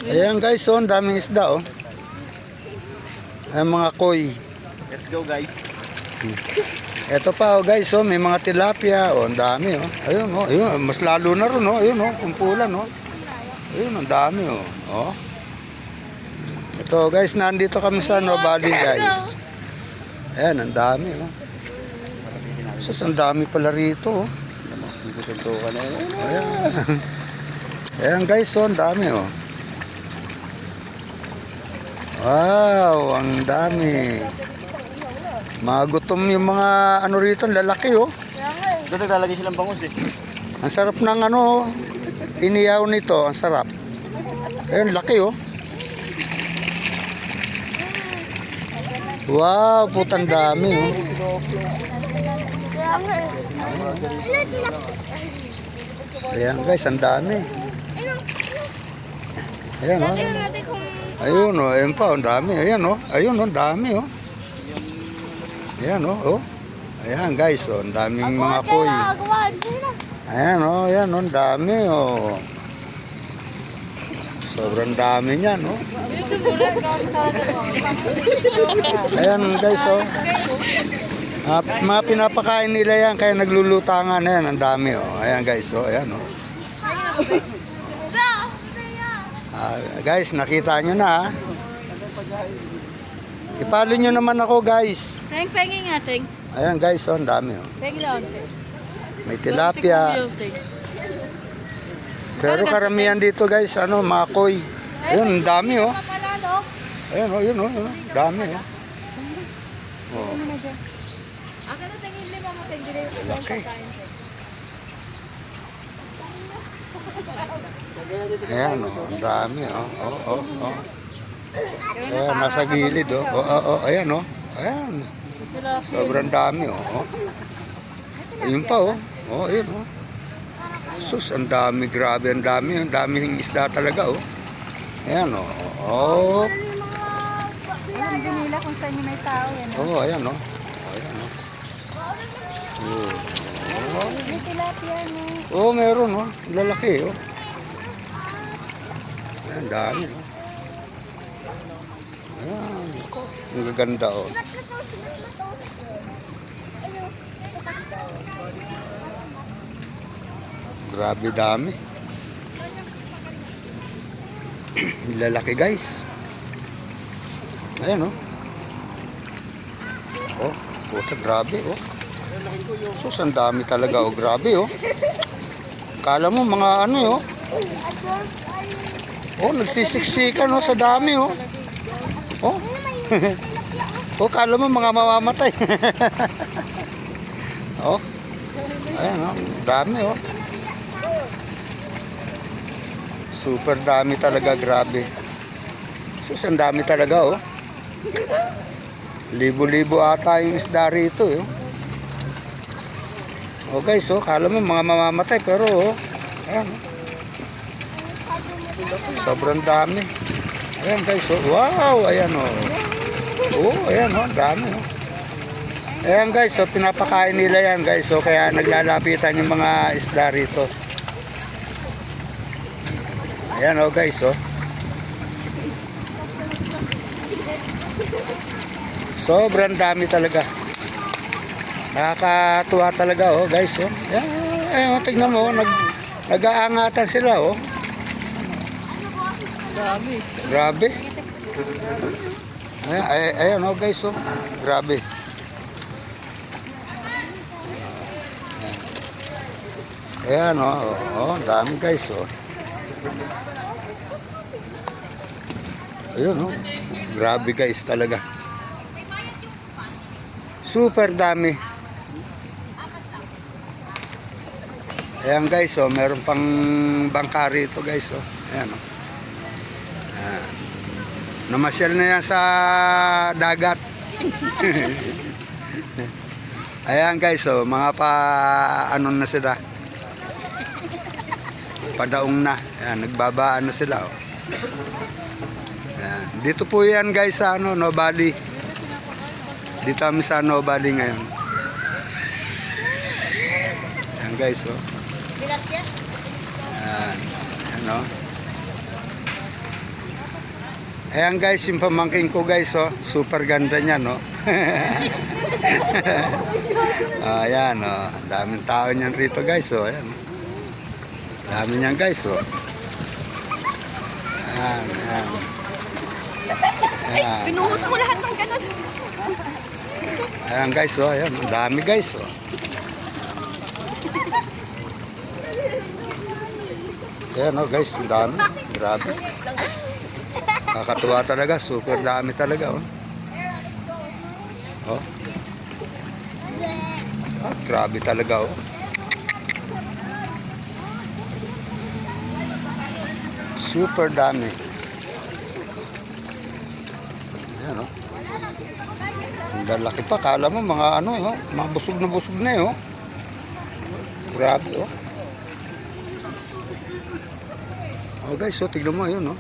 Ayan guys, oh, ang daming isda oh. Ayan mga koi. Let's go guys. Ito pa oh guys, oh, may mga tilapia oh, ang dami oh. Ayun oh, ayun, mas lalo na ron oh, ayun oh, kumpulan oh. Ayun, ang dami oh. Oh. Ito guys, nandito kami sa Novali guys. Ayan, ang dami oh. Sus, ang dami pala rito oh. Ayan. Ayan guys, oh, ang dami oh. Wow, ang dami. Magutom yung mga ano rito, lalaki oh. Doon naglalagay silang bangus eh. Ang sarap ng ano, iniyaw nito, ang sarap. Ayun, laki oh. Wow, putang dami oh. Ayan guys, ang dami. Ayan oh. Ayun oh, ayun pa, ang dami. Ayan oh, ayun oh, ang dami oh. Ayan oh, oh. Ayan guys, oh, ang daming mga koi. Ayan oh, ayan oh, ang dami oh. Sobrang dami niyan oh. Ayan guys oh. Mga pinapakain nila yan, kaya naglulutangan. Ayan, ang dami oh. Ayan guys oh, ayan oh. Guys, nakita nyo na ha. I-follow nyo naman ako guys. Peng-pengin nga, Ting. Ayan guys, oh, ang dami oh. Peng lang, Ting. May tilapia. Pero karamihan dito guys, ano, mga koi. Ayun, ang dami oh. Ayan oh, yun oh, yun, oh. Dami oh. Oh. Akin na tingin lima mo, Ting. Okay. Ayan oh, ang dami oh. Oh, oh, oh. Ayan, nasa gilid oh. Oh, oh, oh, ayan oh. Ayan. Sobrang dami oh. Oh. Ayun pa oh. Oh, ayun oh. Sus, ang dami, grabe, ang dami. Ang daming isda talaga oh. Ayan oh. Oh. Alam din nila kung saan yung may tao yan. Oh, ayan oh. Ayan oh. Oh. May tilapia, no? Oh, meron oh. Lalaki oh. Ayan, dami oh. Ayan. Ang gaganda oh. Grabe dami. Lalaki guys. Ayan oh. Oh, puta, grabe oh. Sus, ang dami talaga oh, grabe oh. Kala mo mga ano oh. Oh, nagsisiksikan oh sa dami oh. Oh. Oh, kala mo mga mamamatay. Oh. Ayan oh, dami oh. Super dami talaga, grabe. Sus, ang dami talaga oh. Libo-libo ata yung isda rito oh. Oh guys oh, kala mo mga mamamatay pero oh. Ayan oh. Sobrang dami. Ayan guys oh. Wow, ayan oh. Oh, ayan oh, dami oh. Ayan guys oh, pinapakain nila yan guys oh, kaya naglalapitan yung mga isda rito. Ayan oh guys oh. Sobrang dami talaga. Nakakatuwa talaga oh guys oh. Ayan, tignan mo, nag-aangatan sila oh. Dami. Grabe. Ayan oh guys oh. Grabe. Ayan oh, oh, dami guys oh. Ayun oh. Grabe guys talaga. Super dami. Ayan guys oh, meron pang bangka rito guys oh. Ayan oh. Ayan. Namasyal na yan sa dagat. Ayan guys oh, mga pa ano na sila. Padaong na. Ayan, nagbabaan na sila oh. Ayan. Dito po yan guys sa ano, Novali. Dito kami sa Novali ngayon. Ayan guys oh. Ayan. Ayan oh. Ayan guys, yung pamangking ko guys, oh. Super ganda niya, no? Ayan, oh. Ang daming tao niyan rito guys, oh. Ayan. Dami niyan guys, oh. Ayan, ayan. Ayan. Pinuhos mo lahat ng ganun. Ayan guys, oh. Ayan. Ang dami guys, oh. Ayan, oh guys. Ang dami. Grabe. Kakatuwa talaga. Super dami talaga, oh. Oh. Ah, grabe talaga, oh. Super dami. Ayan, oh. Ang lalaki pa. Kala mo mga ano, oh. Mga busog na, oh. Grabe, oh. Oh guys, oh, tignan mo, yun, oh.